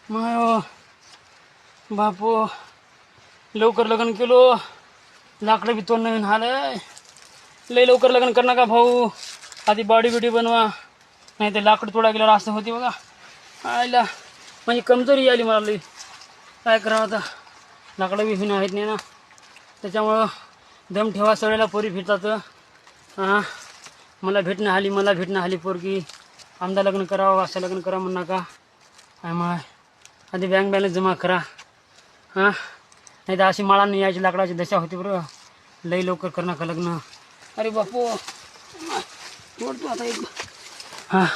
मायो बापू लवकर लग्न केलो, लाकडं बी तोंड नवीन आलंय. लय लवकर लग्न कर नका भाऊ, आधी बॉडी बिडी बनवा, नाही ते लाकडं तोडा गेल्यावर असं होती बघा. आयला म्हणजे कमजोरी आली मला लई. काय करावं आता, लाकडं बी होईन आहेत नाही ना, त्याच्यामुळं दम ठेवा. सगळ्याला पोरी फिरतात. हां मला भेटणं आली पोरगी. आमदा लग्न करावं, असं लग्न करा म्हणू नका. काय मग आधी बँक बॅलन्स जमा करा. हां नाही तर अशी माळा नाही यायची, लाकडाची दशा होती बरं. लई लवकर कर नका लग्न. अरे बापू तोडतो आता एक. हां